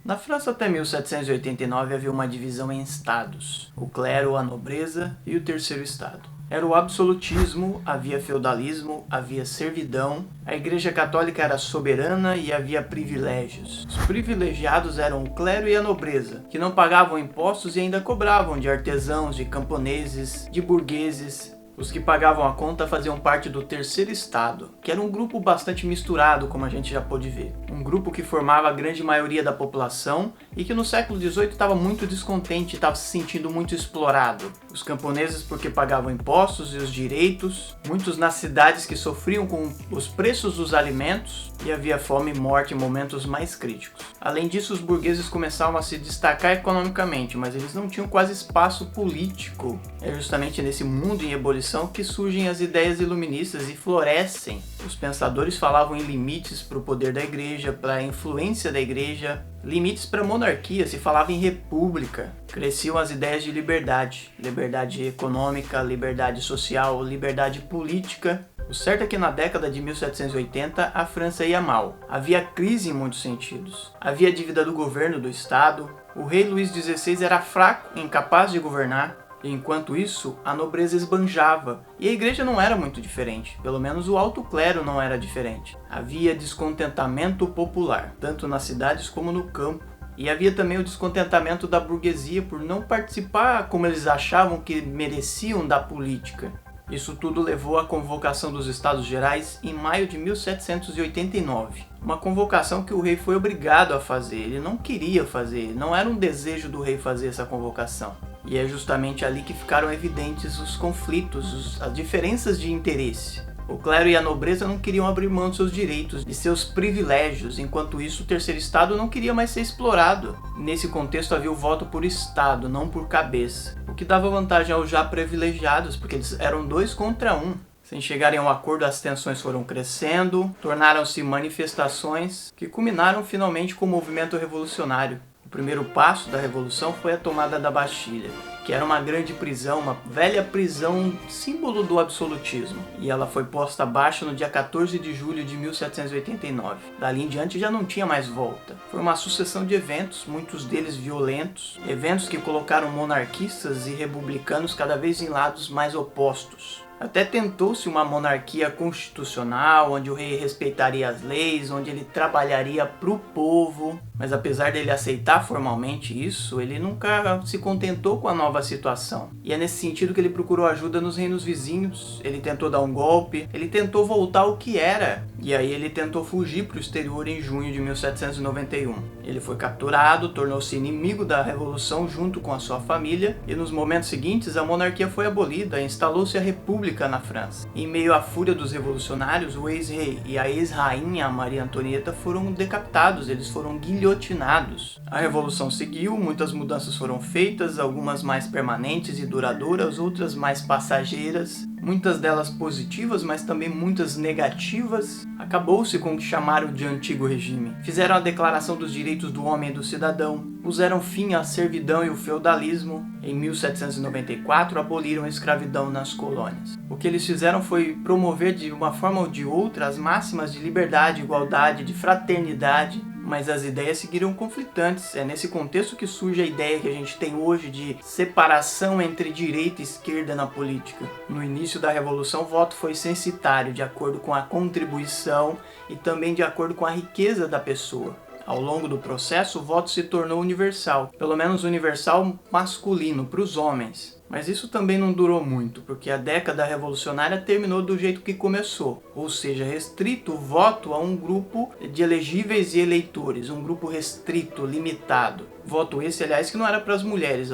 Na França até 1789 havia uma divisão em estados, o clero, a nobreza e o terceiro estado. Era o absolutismo, havia feudalismo, havia servidão, a Igreja Católica era soberana e havia privilégios. Os privilegiados eram o clero e a nobreza, que não pagavam impostos e ainda cobravam de artesãos, de camponeses, de burgueses. Os que pagavam a conta faziam parte do terceiro estado, que era um grupo bastante misturado, como a gente já pôde ver. Um grupo que formava a grande maioria da população e que no século XVIII estava muito descontente e estava se sentindo muito explorado. Os camponeses porque pagavam impostos e os direitos, muitos nas cidades que sofriam com os preços dos alimentos e havia fome e morte em momentos mais críticos. Além disso, os burgueses começavam a se destacar economicamente, mas eles não tinham quase espaço político. É justamente nesse mundo em ebulição que surgem as ideias iluministas e florescem. Os pensadores falavam em limites para o poder da igreja, para a influência da igreja, limites para a monarquia, se falava em república. Cresciam as ideias de liberdade, liberdade econômica, liberdade social, liberdade política. O certo é que na década de 1780 a França ia mal. Havia crise em muitos sentidos. Havia dívida do governo do Estado. O rei Luís XVI era fraco, incapaz de governar. Enquanto isso, a nobreza esbanjava, e a igreja não era muito diferente, pelo menos o alto clero não era diferente. Havia descontentamento popular, tanto nas cidades como no campo, e havia também o descontentamento da burguesia por não participar como eles achavam que mereciam da política. Isso tudo levou à convocação dos Estados Gerais em maio de 1789. Uma convocação que o rei foi obrigado a fazer, ele não queria fazer, não era um desejo do rei fazer essa convocação. E é justamente ali que ficaram evidentes os conflitos, as diferenças de interesse. O clero e a nobreza não queriam abrir mão dos seus direitos, de seus privilégios, enquanto isso o terceiro estado não queria mais ser explorado. Nesse contexto havia o voto por estado, não por cabeça, o que dava vantagem aos já privilegiados, porque eles eram 2 contra 1. Sem chegarem a um acordo, as tensões foram crescendo, tornaram-se manifestações que culminaram finalmente com o movimento revolucionário. O primeiro passo da revolução foi a tomada da Bastilha, que era uma grande prisão, uma velha prisão símbolo do absolutismo. E ela foi posta abaixo no dia 14 de julho de 1789. Dali em diante já não tinha mais volta. Foi uma sucessão de eventos, muitos deles violentos, eventos que colocaram monarquistas e republicanos cada vez em lados mais opostos. Até tentou-se uma monarquia constitucional, onde o rei respeitaria as leis, onde ele trabalharia para o povo. Mas apesar dele aceitar formalmente isso, ele nunca se contentou com a nova situação. E é nesse sentido que ele procurou ajuda nos reinos vizinhos, ele tentou dar um golpe, ele tentou voltar ao que era. E aí ele tentou fugir para o exterior em junho de 1791. Ele foi capturado, tornou-se inimigo da revolução junto com a sua família, e nos momentos seguintes a monarquia foi abolida e instalou-se a república na França. Em meio à fúria dos revolucionários, o ex-rei e a ex-rainha Maria Antonieta foram decapitados, eles foram guilhotinados. A revolução seguiu, muitas mudanças foram feitas, algumas mais permanentes e duradouras, outras mais passageiras, muitas delas positivas, mas também muitas negativas. Acabou-se com o que chamaram de antigo regime. Fizeram a declaração dos direitos do homem e do cidadão, puseram fim à servidão e o feudalismo. Em 1794, aboliram a escravidão nas colônias. O que eles fizeram foi promover de uma forma ou de outra as máximas de liberdade, igualdade, de fraternidade, mas as ideias seguiram conflitantes. É nesse contexto que surge a ideia que a gente tem hoje de separação entre direita e esquerda na política. No início da Revolução, o voto foi censitário, de acordo com a contribuição e também de acordo com a riqueza da pessoa. Ao longo do processo, o voto se tornou universal, pelo menos universal masculino, para os homens. Mas isso também não durou muito, porque a década revolucionária terminou do jeito que começou, ou seja, restrito o voto a um grupo de elegíveis e eleitores, um grupo restrito, limitado. Voto esse, aliás, que não era para as mulheres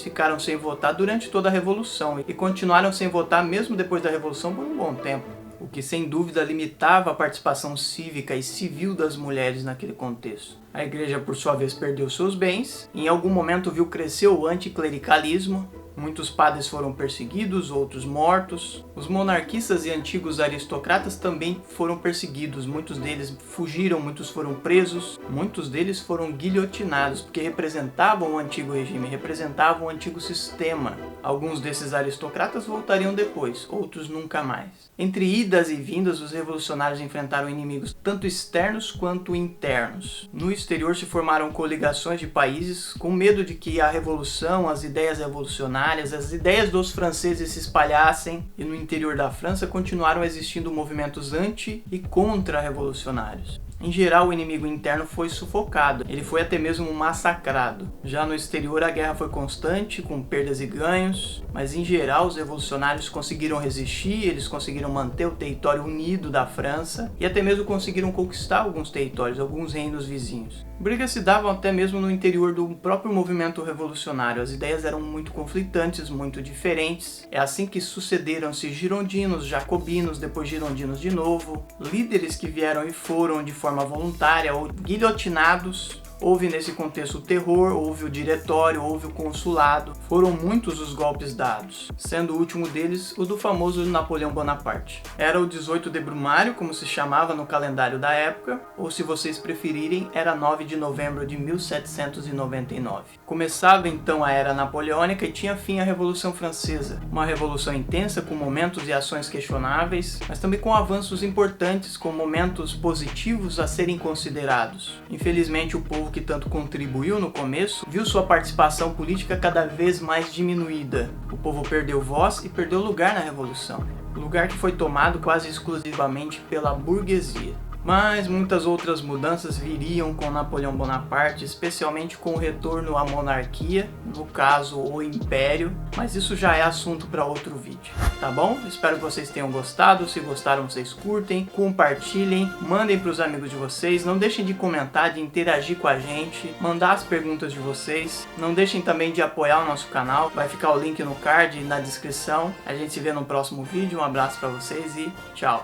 ficaram sem votar durante toda a Revolução e continuaram sem votar mesmo depois da Revolução por um bom tempo. O que sem dúvida limitava a participação cívica e civil das mulheres naquele contexto. A igreja, por sua vez, perdeu seus bens, em algum momento viu crescer o anticlericalismo, Muitos padres foram perseguidos, outros mortos. Os monarquistas e antigos aristocratas também foram perseguidos. Muitos deles fugiram, muitos foram presos, muitos deles foram guilhotinados, porque representavam o antigo regime, representavam o antigo sistema. Alguns desses aristocratas voltariam depois, outros nunca mais. Entre idas e vindas, os revolucionários enfrentaram inimigos tanto externos quanto internos. No exterior se formaram coligações de países com medo de que a revolução, as ideias revolucionárias, as ideias dos franceses se espalhassem, e no interior da França continuaram existindo movimentos anti e contra-revolucionários. Em geral, o inimigo interno foi sufocado, ele foi até mesmo massacrado. Já no exterior, a guerra foi constante, com perdas e ganhos, mas em geral os revolucionários conseguiram resistir, eles conseguiram manter o território unido da França e até mesmo conseguiram conquistar alguns territórios, alguns reinos vizinhos. Brigas se davam até mesmo no interior do próprio movimento revolucionário, as ideias eram muito conflitantes, muito diferentes. É assim que sucederam-se girondinos, jacobinos, depois girondinos de novo, líderes que vieram e foram de forma voluntária ou guilhotinados. Houve nesse contexto o terror, houve o diretório, houve o consulado. Foram muitos os golpes dados, sendo o último deles o do famoso Napoleão Bonaparte. Era o 18 de Brumário, como se chamava no calendário da época, ou se vocês preferirem, era 9 de novembro de 1799. Começava então a Era Napoleônica e tinha fim a Revolução Francesa. Uma revolução intensa, com momentos e ações questionáveis, mas também com avanços importantes, com momentos positivos a serem considerados. Infelizmente, o povo que tanto contribuiu no começo, viu sua participação política cada vez mais diminuída. O povo perdeu voz e perdeu lugar na revolução. Lugar que foi tomado quase exclusivamente pela burguesia. Mas muitas outras mudanças viriam com Napoleão Bonaparte, especialmente com o retorno à monarquia, no caso o Império, mas isso já é assunto para outro vídeo, tá bom? Espero que vocês tenham gostado, se gostaram vocês curtem, compartilhem, mandem para os amigos de vocês, não deixem de comentar, de interagir com a gente, mandar as perguntas de vocês, não deixem também de apoiar o nosso canal, vai ficar o link no card e na descrição. A gente se vê no próximo vídeo, um abraço para vocês e tchau!